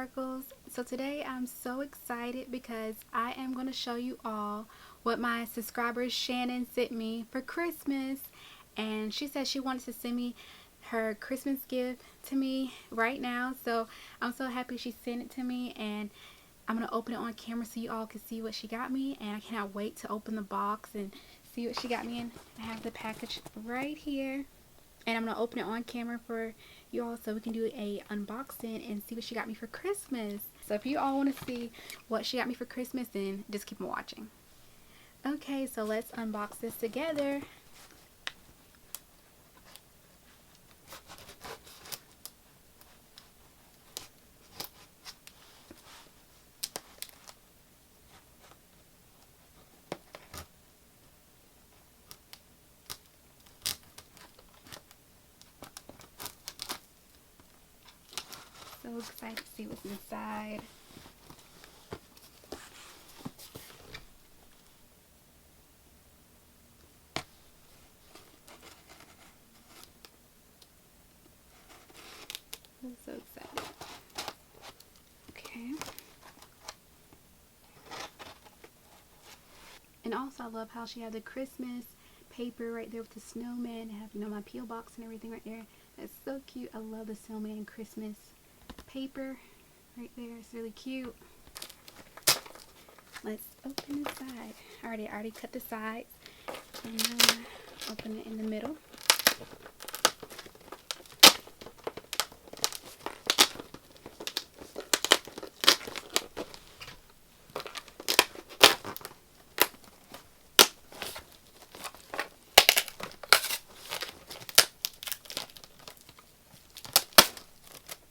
sparkles. So today I'm so excited because I am going to show you all what my subscriber Shannon sent me for Christmas. And she said she wanted to send me her Christmas gift to me right now. So I'm so happy she sent it to me, and I'm going to open it on camera so you all can see what she got me. And I cannot wait to open the box and see what she got me in. I have the package right here, and I'm going to open it on camera for you all so we can do a unboxing and see what she got me for Christmas. So if you all want to see what she got me for Christmas, then just keep on watching. Okay, so let's unbox this together. So excited to see what's inside. I'm so excited. Okay. And also I love how she had the Christmas paper right there with the snowman. I have, my P.O. box and everything right there. That's so cute. I love the snowman Christmas paper right there. It's really cute. Let's open the side. I already cut the sides. And then open it in the middle.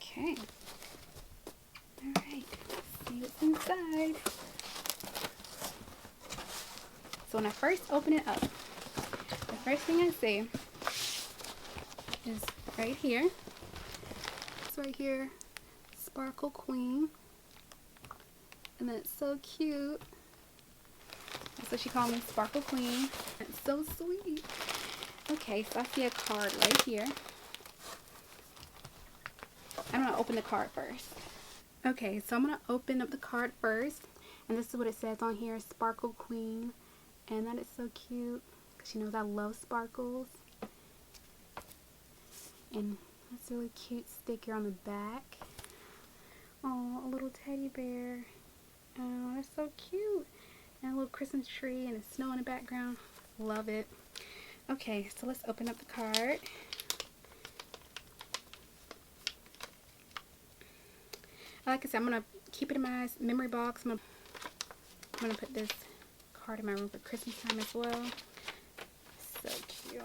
Okay. Alright, let's see what's inside. So when I first open it up, the first thing I see is right here. It's right here, Sparkle Queen. And that's so cute. That's what she called me, Sparkle Queen. That's so sweet. Okay, so I see a card right here. I'm going to open the card first. Okay, so I'm going to open up the card first. And this is what it says on here, Sparkle Queen. And that is so cute, because she knows I love sparkles. And that's a really cute sticker on the back. Oh, a little teddy bear. Oh, that's so cute. And a little Christmas tree and a snow in the background. Love it. Okay, so let's open up the card. Like I said, I'm going to keep it in my memory box. I'm going to put this card in my room for Christmas time as well. So cute.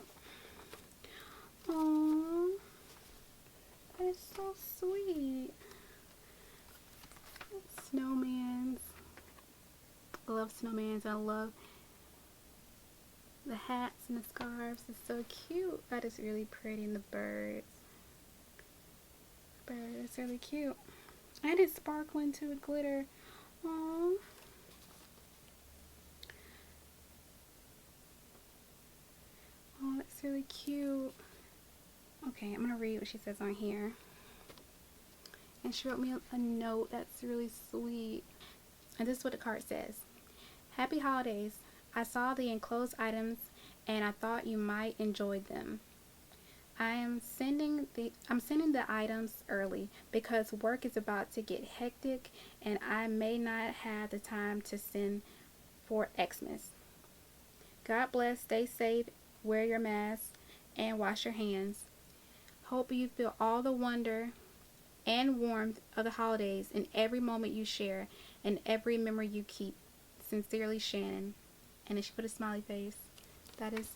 Aww. That is so sweet. Snowmans. I love snowmans. I love the hats and the scarves. It's so cute. That is really pretty. And the birds. It's really cute. And it's sparkling too with glitter. Aww. Oh, that's really cute. Okay, I'm going to read what she says on here. And she wrote me a note that's really sweet. And this is what the card says. Happy holidays. I saw the enclosed items and I thought you might enjoy them. I'm sending the items early because work is about to get hectic and I may not have the time to send for Xmas. God bless, stay safe, wear your mask, and wash your hands. Hope you feel all the wonder and warmth of the holidays in every moment you share and every memory you keep. Sincerely, Shannon. And then she put a smiley face. That is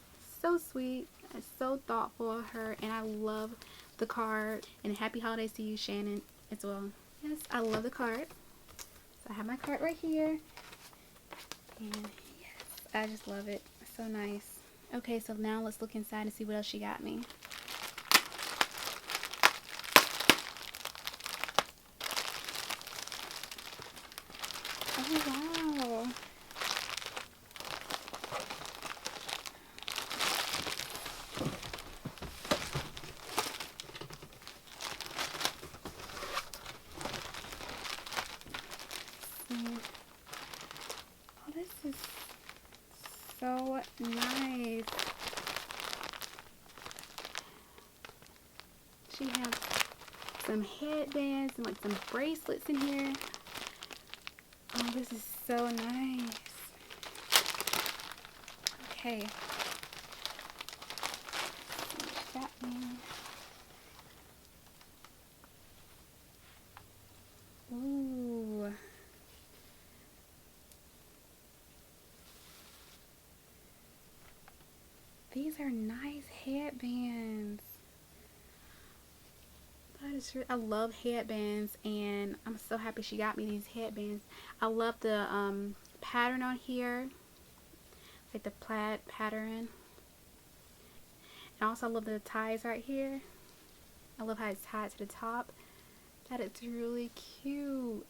so sweet. It's so thoughtful of her, and I love the card. And happy holidays to you, Shannon, as well. Yes, I love the card. So I have my card right here. And yes, I just love it. So nice. Okay, so now let's look inside and see what else she got me. Oh, wow. is so nice. She has some headbands and like some bracelets in here. Oh, this is so nice. Okay. She got me. Ooh. These are nice headbands. I love headbands, and I'm so happy she got me these headbands. I love the pattern on here, like the plaid pattern. And also I love the ties right here. I love how it's tied to the top. That is really cute.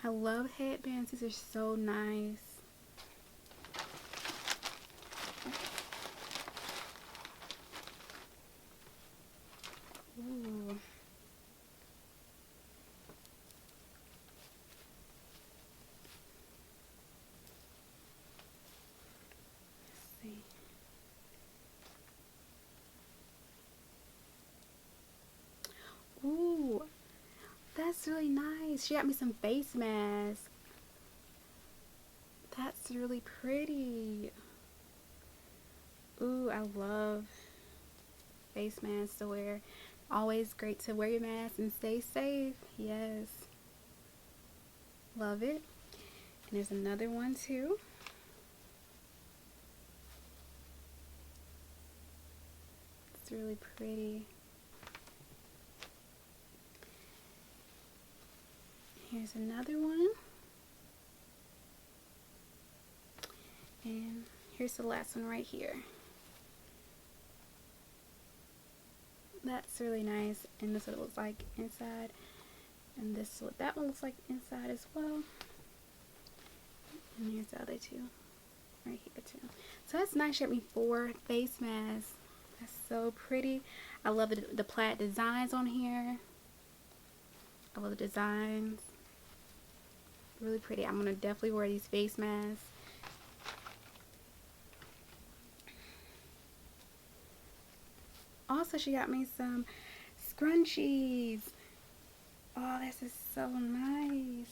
I love headbands. These are so nice. Ooh. Let's see. Ooh, that's really nice. She got me some face masks. That's really pretty. Ooh, I love face masks to wear. Always great to wear your mask and stay safe. Yes. Love it. And there's another one too. It's really pretty. Here's another one. And here's the last one right here. That's really nice. And this is what it looks like inside. And this is what that one looks like inside as well. And here's the other two. Right here too. So that's nice. She got me 4 face masks. That's so pretty. I love the plaid designs on here. I love the designs. Really pretty. I'm gonna definitely wear these face masks. Also, she got me some scrunchies. Oh, this is so nice.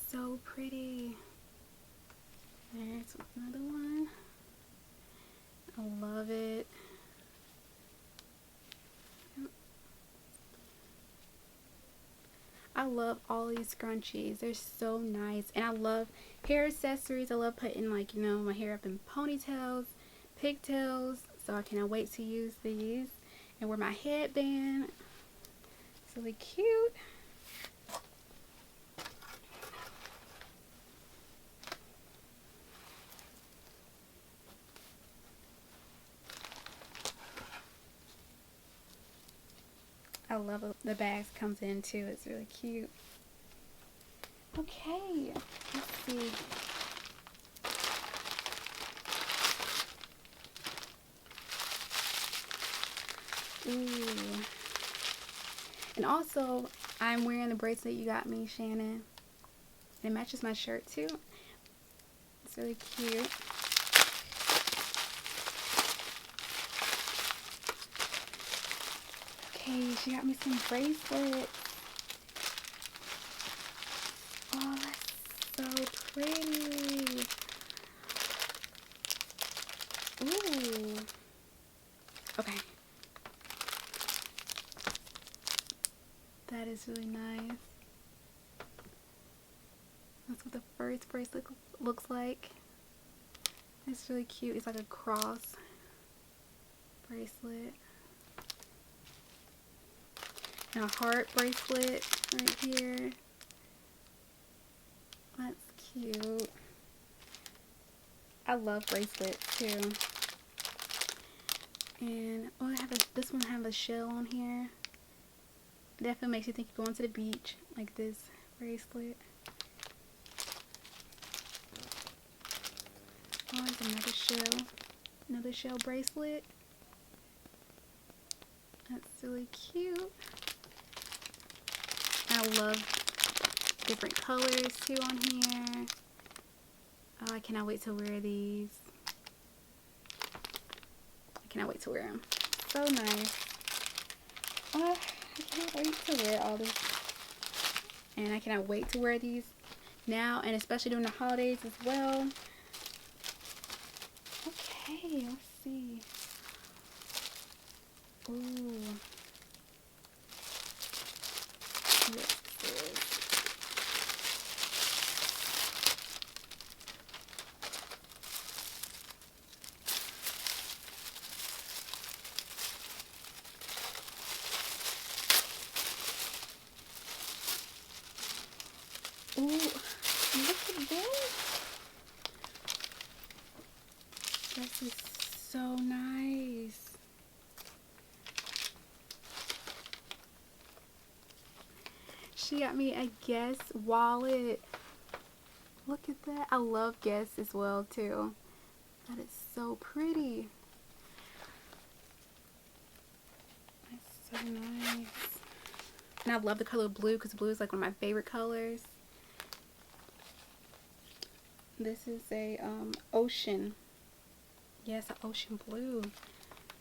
So pretty. There's another one. I love it. I love all these scrunchies. They're so nice. And I love hair accessories. I love putting, like, you know, my hair up in ponytails, pigtails. So I cannot wait to use these. And wear my headband. It's really cute. I love the bags comes in too. It's really cute. Okay, let's see. Ooh. And also, I'm wearing the bracelet you got me, Shannon. It matches my shirt too. It's really cute. Okay, she got me some bracelets. Oh, that's so pretty. Ooh. Okay. That is really nice. That's what the first bracelet looks like. It's really cute. It's like a cross bracelet. And a heart bracelet right here. That's cute. I love bracelets too. And oh, this one have a shell on here. It definitely makes you think you're going to the beach, like this bracelet. Oh, there's another shell bracelet. That's really cute. I love different colors too on here. Oh, I cannot wait to wear these. I cannot wait to wear them. So nice. I cannot wait to wear all this. And I cannot wait to wear these now, and especially during the holidays as well. Okay, let's see. Ooh. Yes, ooh, look at this. This is so nice. She got me a Guess wallet. Look at that. I love Guess as well too. That is so pretty. That's so nice. And I love the color blue because blue is like one of my favorite colors. This is a ocean. Yes, an ocean blue.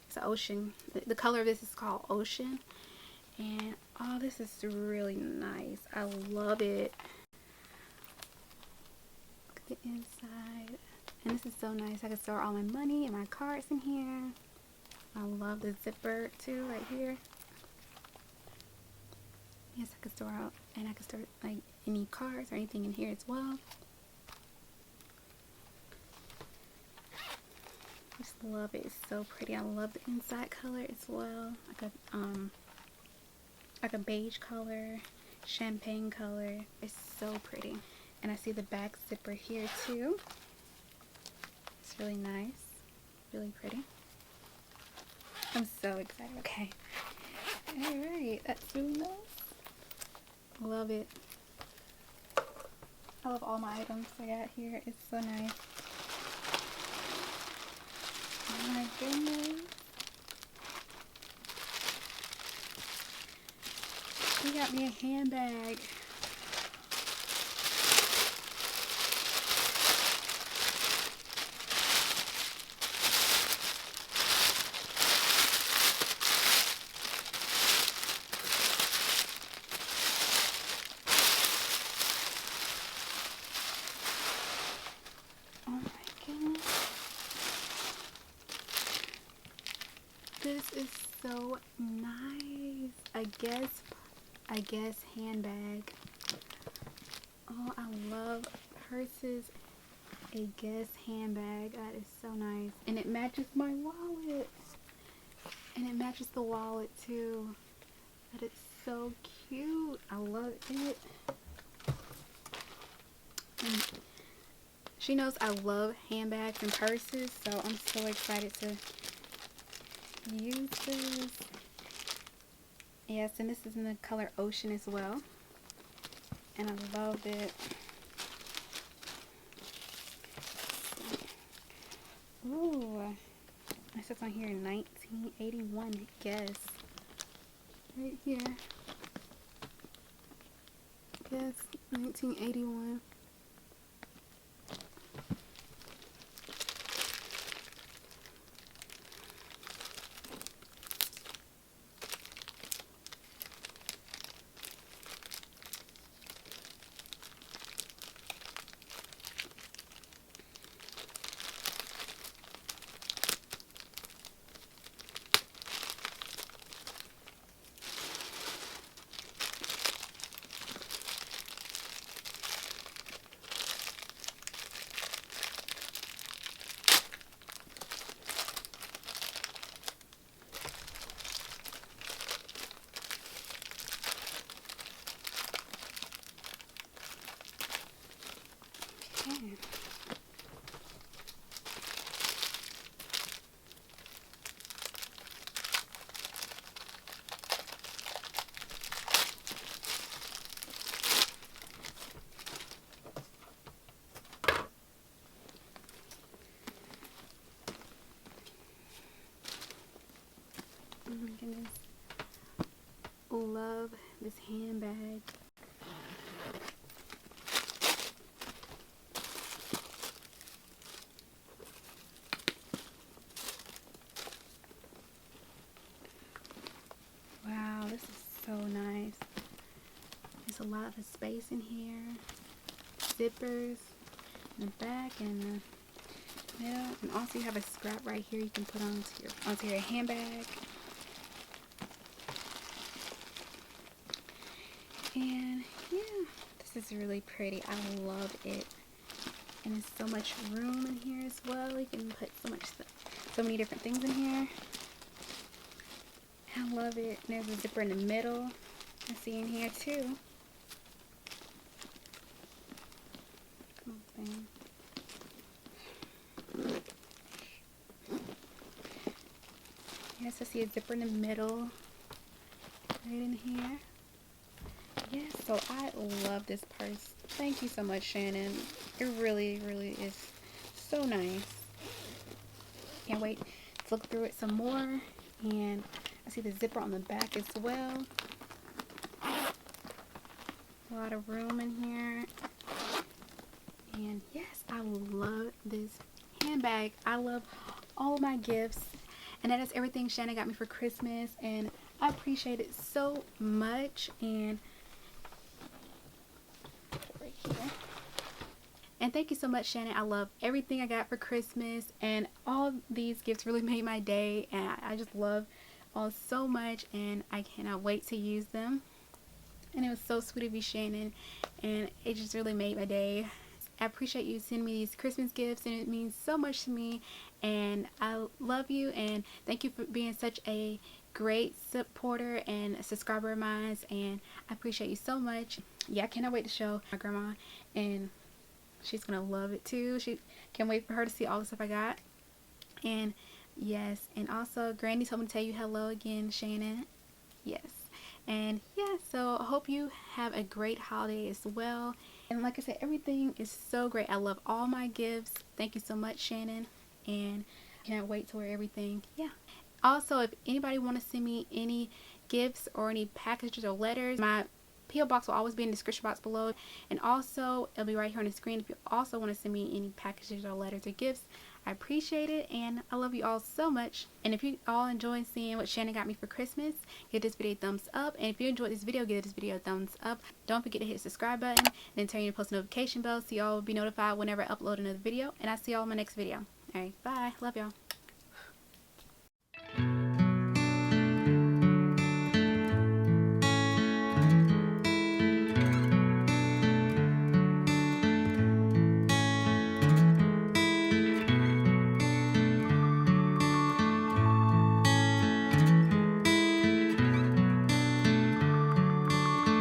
It's an ocean. The color of this is called Ocean. And oh, this is really nice. I love it. Look at the inside. And this is so nice. I can store all my money and my cards in here. I love the zipper too, right here. Yes, I can store out, and I can store like any cards or anything in here as well. I just love it. It's so pretty. I love the inside color as well. Like a beige color, champagne color. It's so pretty. And I see the back zipper here too. It's really nice. Really pretty. I'm so excited. Okay. Alright, that's really nice. Love it. I love all my items I got here. It's so nice. Oh my goodness. She got me a handbag. Oh my goodness. This is so nice. I guess handbag. Oh, I love purses. A Guess handbag. That is so nice. And it matches my wallet. And it matches the wallet too. That is so cute. I love it. And she knows I love handbags and purses, so I'm so excited to use this. Yes, and this is in the color Ocean as well. And I love it. Ooh. It says on here 1981 Guess. Right here. Guess 1981. Oh my goodness. Love this handbag. lot of space in here. Zippers in the back and the middle. And also you have a strap right here you can put onto your handbag. And yeah, this is really pretty. I love it. And there's so much room in here as well. You can put so many different things in here. I love it. And there's a zipper in the middle. I see in here too. Come on, thing. Yes, I see a zipper in the middle. Right in here. Yes, so I love this purse. Thank you so much, Shannon. It really, really is so nice. Can't wait to look through it some more. And I see the zipper on the back as well. A lot of room in here. And yes, I love this handbag. I love all of my gifts. And that is everything Shannon got me for Christmas. And I appreciate it so much. And right here. And thank you so much, Shannon. I love everything I got for Christmas. And all these gifts really made my day. And I just love all so much. And I cannot wait to use them. And it was so sweet of you, Shannon. And it just really made my day. I appreciate you sending me these Christmas gifts. And it means so much to me. And I love you. And thank you for being such a great supporter and a subscriber of mine. And I appreciate you so much. Yeah, I cannot wait to show my grandma. And she's going to love it too. She can't wait for her to see all the stuff I got. And yes. And also, Granny told me to tell you hello again, Shannon. Yes. And yeah, so I hope you have a great holiday as well. And like I said, everything is so great. I love all my gifts. Thank you so much, Shannon. And I can't wait to wear everything. Yeah. Also, if anybody want to send me any gifts or any packages or letters, my P.O. box will always be in the description box below. And also, it'll be right here on the screen if you also want to send me any packages or letters or gifts. I appreciate it, and I love you all so much. And if you all enjoyed seeing what Shannon got me for Christmas, give this video a thumbs up. And if you enjoyed this video, give this video a thumbs up. Don't forget to hit the subscribe button and then turn your post notification bell so y'all will be notified whenever I upload another video. And I'll see y'all in my next video. Alright, bye. Love y'all.